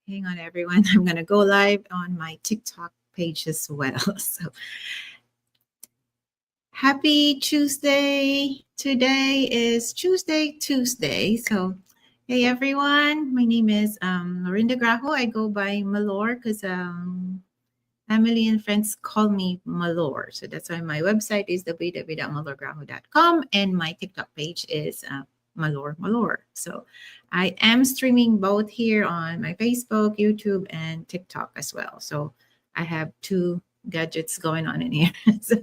Hang on, everyone. I'm going to go live on my TikTok page as well. So happy Tuesday. Today is Tuesday. So, hey, everyone. My name is Lorinda Grajo. I go by Malor because family and friends call me Malor. So that's why my website is www.malorgrajo.com and my TikTok page is Malor. So I am streaming both here on my Facebook, YouTube, and TikTok as well. So I have two gadgets going on in here. So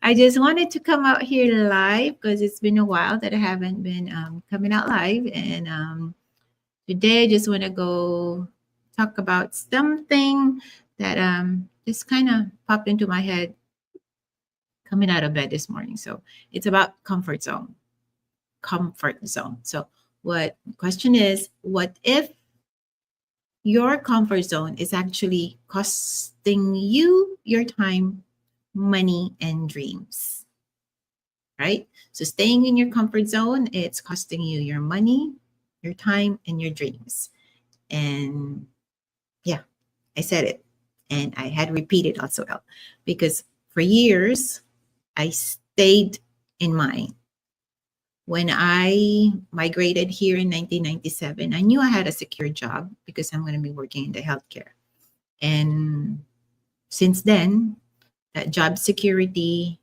I just wanted to come out here live because it's been a while that I haven't been coming out live. And today I just want to go talk about something that just kind of popped into my head coming out of bed this morning. So it's about comfort zone. Comfort zone. So what question is, what if your comfort zone is actually costing you your time, money, and dreams? Right? So staying in your comfort zone, it's costing you your money, your time, and your dreams. And yeah, I said it. And I had repeated also well because for years I stayed in mine. When I migrated here in 1997, I knew I had a secure job because I'm going to be working in the healthcare. And since then, that job security,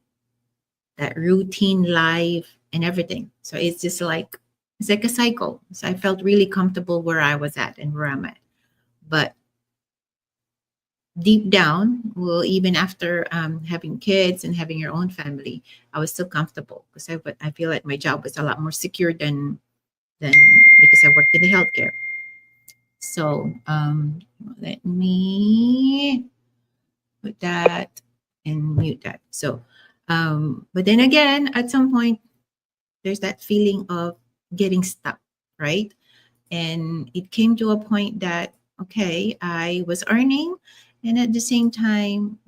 that routine life, and everything. So it's like a cycle. So I felt really comfortable where I was at and where I'm at. But deep down, well, even after having kids and having your own family, I was still comfortable because I feel like my job was a lot more secure than because I worked in the healthcare. So let me put that and mute that. So, but then again, at some point, there's that feeling of getting stuck, right? And it came to a point that, okay, I was earning. And at the same time,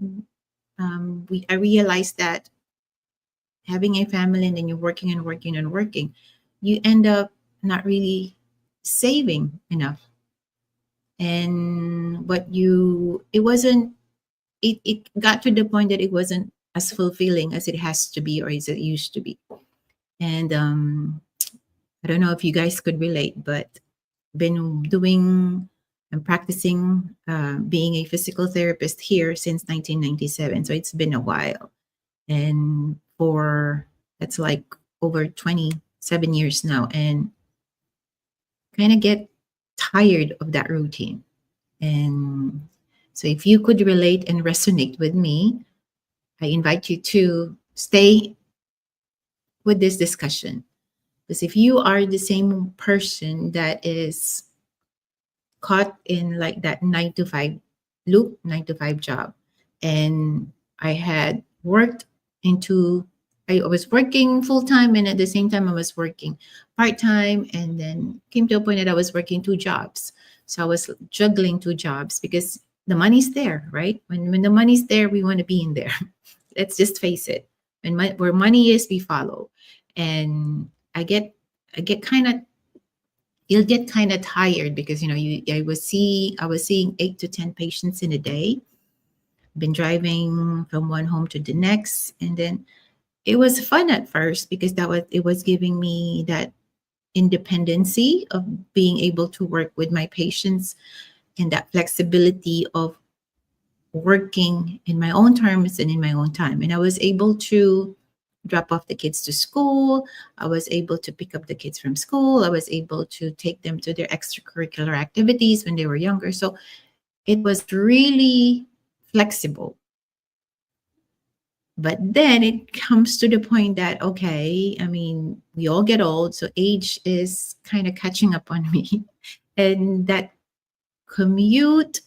I realized that having a family and then you're working and working and working, you end up not really saving enough. And it got to the point that it wasn't as fulfilling as it has to be or as it used to be. And I don't know if you guys could relate, but been doing and practicing being a physical therapist here since 1997. So it's been a while. And for that's like over 27 years now. And kind of get tired of that routine. And so if you could relate and resonate with me, I invite you to stay with this discussion. Because if you are the same person that is caught in like that 9 to 5 loop, 9 to 5 job, and I had worked into, I was working full time, and at the same time, I was working part time, and then came to a point that I was working 2 jobs. So I was juggling 2 jobs because the money's there, right? When the money's there, we want to be in there. Let's just face it. Where money is, we follow. And I get kind of you'll get kind of tired because I was seeing 8 to 10 patients in a day, been driving from one home to the next, and then it was fun at first because it was giving me that independency of being able to work with my patients and that flexibility of working in my own terms and in my own time. And I was able to drop off the kids to school. I was able to pick up the kids from school. I was able to take them to their extracurricular activities when they were younger. So it was really flexible. But then it comes to the point that, okay, I mean, we all get old. So age is kind of catching up on me. And that commute,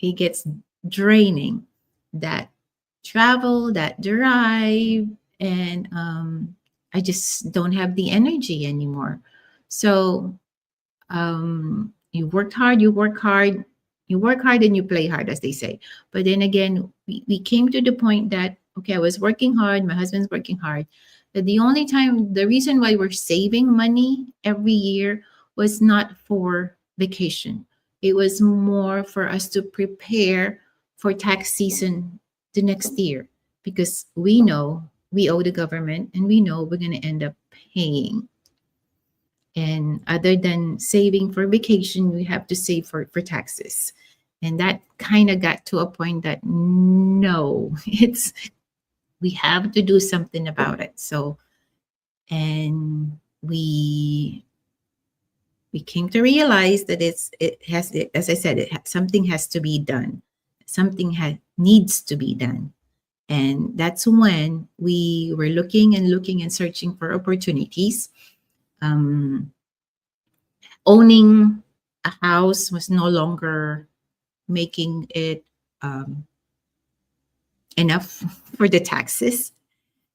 it gets draining. That travel, that drive, and I just don't have the energy anymore. So you worked hard, you work hard, you work hard and you play hard, as they say. But then again, we came to the point that, okay, I was working hard, my husband's working hard. But the reason why we're saving money every year was not for vacation. It was more for us to prepare for tax season the next year, because we know we owe the government and we know we're going to end up paying. And other than saving for vacation, we have to save for taxes. And that kind of got to a point that no, it's we have to do something about it. So, and we came to realize that as I said, something has to be done. Something needs to be done. And that's when we were looking and searching for opportunities. Um, Owning a house was no longer making it um, enough for the taxes.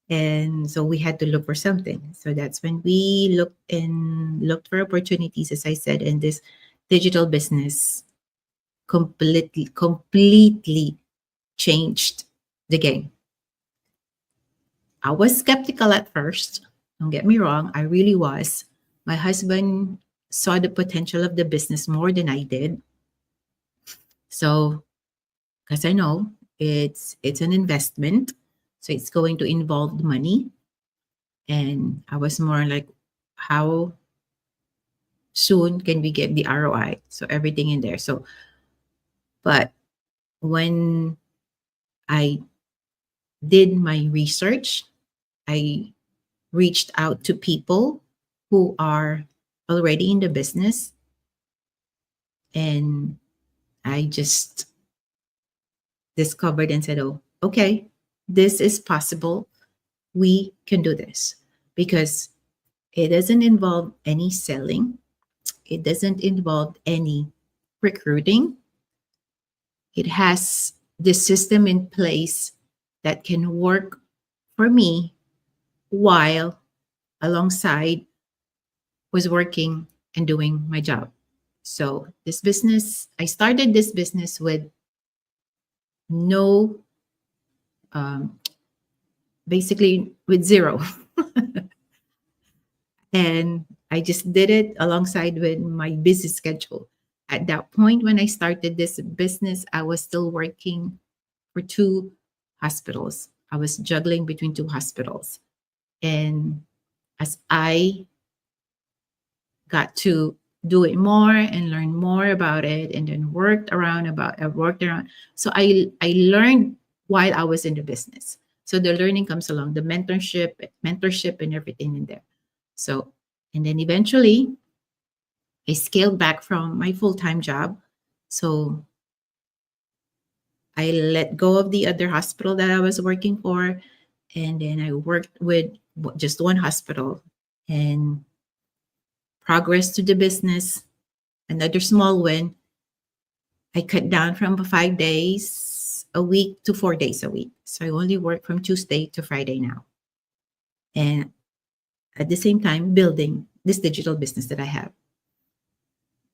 And so we had to look for something. So that's when we looked for opportunities, as I said, in this digital business completely changed the game. I was skeptical at first. Don't get me wrong, I really was. My husband saw the potential of the business more than I did. So, because I know it's an investment, so it's going to involve money. And I was more like, how soon can we get the ROI? So everything in there. So, but when I did my research, I reached out to people who are already in the business, and I just discovered and said, oh, okay, this is possible. We can do this, because it doesn't involve any selling. It doesn't involve any recruiting. It has the system in place that can work for me while alongside was working and doing my job. So I started this business with no, um, basically with zero. And I just did it alongside with my busy schedule. At that point, when I started this business, I was still working for two hospitals. I was juggling between two hospitals. And as I got to do it more and learn more about it, and then worked around. So I learned while I was in the business. So the learning comes along, the mentorship and everything in there. So, and then eventually I scaled back from my full-time job. So I let go of the other hospital that I was working for. And then I worked with just one hospital, and progress to the business. Another small win, I cut down from 5 days a week to 4 days a week. So I only work from Tuesday to Friday now. And at the same time, building this digital business that I have.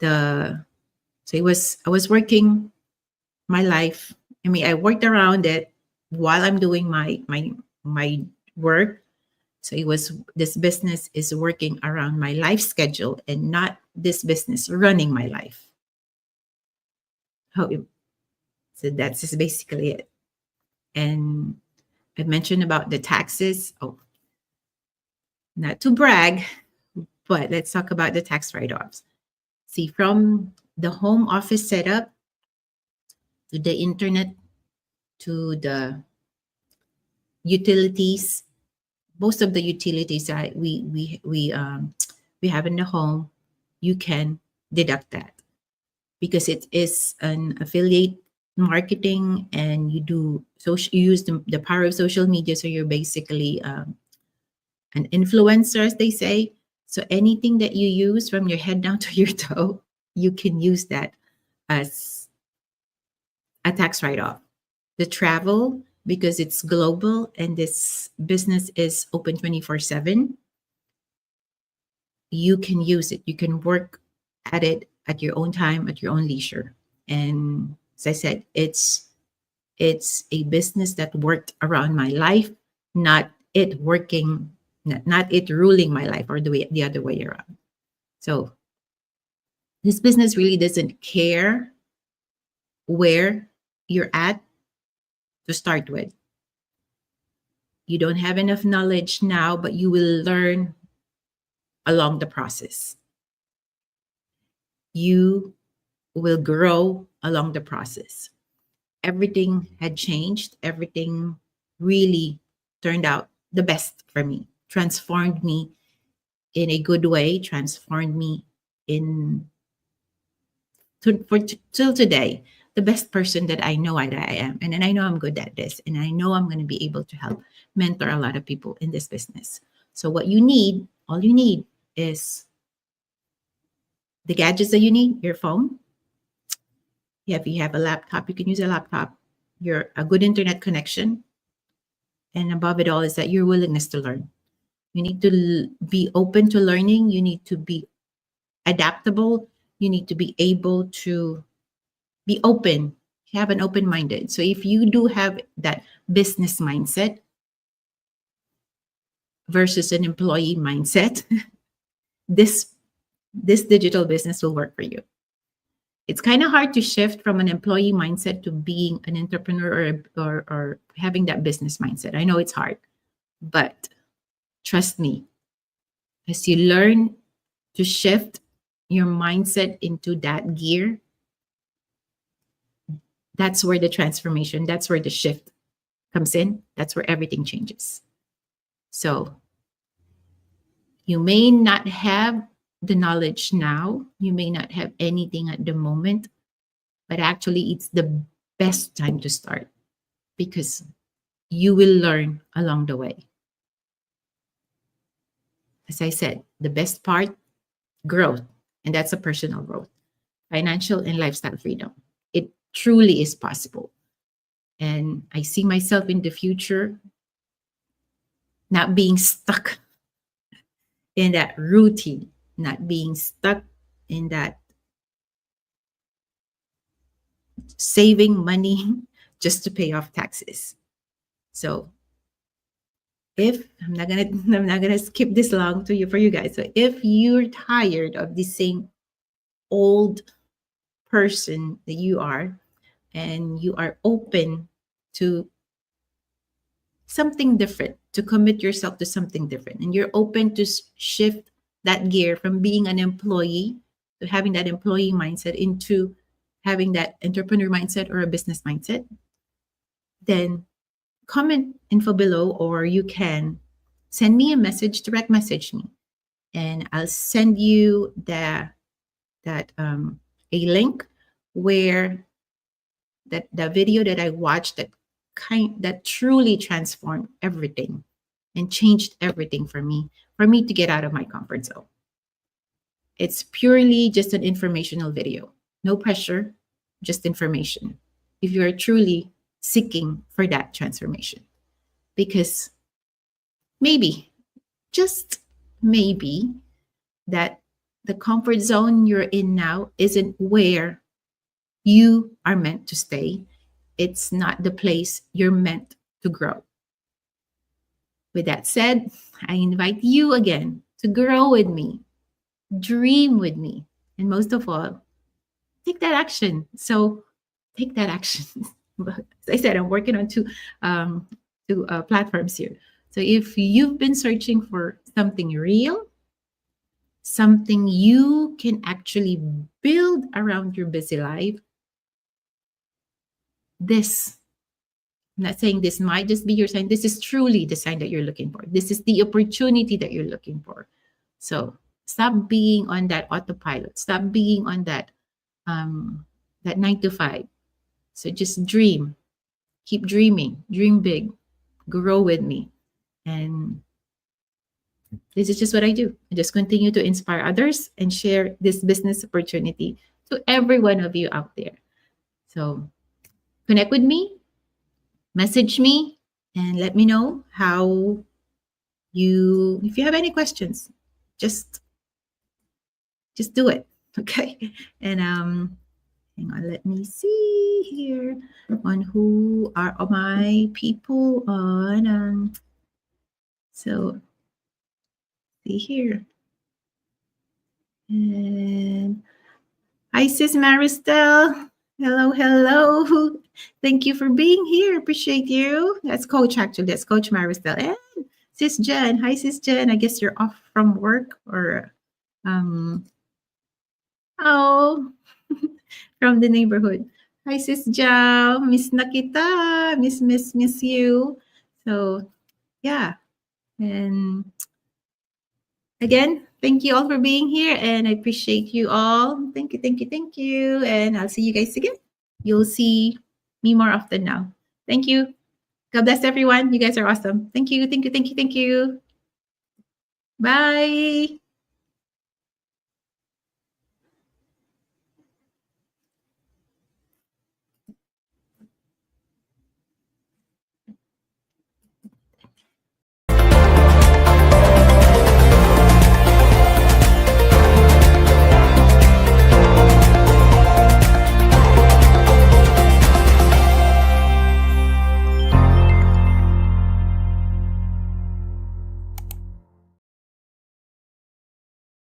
I was working my life. I mean, I worked around it while I'm doing my work. So this business is working around my life schedule, and not this business running my life. So that's just basically it. And I mentioned about the taxes. Oh, not to brag, but let's talk about the tax write-offs. See, from the home office setup to the internet to the utilities, most of the utilities that we have in the home, you can deduct that, because it is an affiliate marketing, and you use the power of social media. So you're basically an influencer, as they say. So anything that you use from your head down to your toe, you can use that as a tax write-off. The travel, because it's global and this business is open 24/7, you can use it. You can work at it at your own time, at your own leisure. And as I said, it's a business that worked around my life, not it working, not it ruling my life, or the other way around. So This business really doesn't care where you're at to start with. You don't have enough knowledge now, but you will learn along the process. You will grow along the process. Everything had changed. Everything really turned out the best for me, transformed me in a good way, transformed me in till today, the best person that I know that I am. And then I know I'm good at this. And I know I'm going to be able to help mentor a lot of people in this business. So what you need, all you need is the gadgets that you need, your phone. Yeah, if you have a laptop, you can use a laptop. Your a good internet connection. And above it all is that your willingness to learn. You need to be open to learning. You need to be adaptable. You need to be able to be open, have an open minded. So if you do have that business mindset versus an employee mindset, this this digital business will work for you. It's kind of hard to shift from an employee mindset to being an entrepreneur or having that business mindset. I know it's hard, but trust me, as you learn to shift your mindset into that gear, that's where the transformation, that's where the shift comes in. That's where everything changes. So you may not have the knowledge now, you may not have anything at the moment, but actually, it's the best time to start because you will learn along the way. As I said, the best part, growth, and that's a personal growth, financial and lifestyle freedom. It truly is possible. And I see myself in the future not being stuck in that routine, not being stuck in that saving money just to pay off taxes. So if I'm not gonna skip this long to you for you guys. So if you're tired of the same old person that you are, and you are open to something different, to commit yourself to something different, and you're open to shift that gear from being an employee to having that employee mindset into having that entrepreneur mindset or a business mindset, then comment info below, or you can send me a message, direct message me, and I'll send you a link where that video that I watched that truly transformed everything and changed everything for me to get out of my comfort zone. It's purely just an informational video. No pressure, just information. If you are truly seeking for that transformation. Because maybe, just maybe, that the comfort zone you're in now isn't where you are meant to stay. It's not the place you're meant to grow. With that said, I invite you again to grow with me, dream with me, and most of all, take that action. So take that action. As I said, I'm working on two platforms here. So if you've been searching for something real, something you can actually build around your busy life, this, I'm not saying this might just be your sign. This is truly the sign that you're looking for. This is the opportunity that you're looking for. So stop being on that autopilot. Stop being on that 9 to 5. So just dream, keep dreaming, dream big, grow with me. And this is just what I do. I just continue to inspire others and share this business opportunity to every one of you out there. So connect with me, message me, and let me know how if you have any questions, just do it. Okay. And hang on, let me see here on who are my people on so see here. And Hi, Sis Maristel. Hello, hello. Thank you for being here. Appreciate you. That's Coach, actually. That's Coach Maristel. And Sis Jen. Hi, Sis Jen. I guess you're off from work or, oh, from the neighborhood. Hi, Sis Jao. Miss Nakita. Miss you. So, yeah. And again, thank you all for being here, and I appreciate you all. Thank you, thank you, thank you. And I'll see you guys again. You'll see me more often now. Thank you. God bless everyone. You guys are awesome. Thank you, thank you, thank you, thank you. Bye.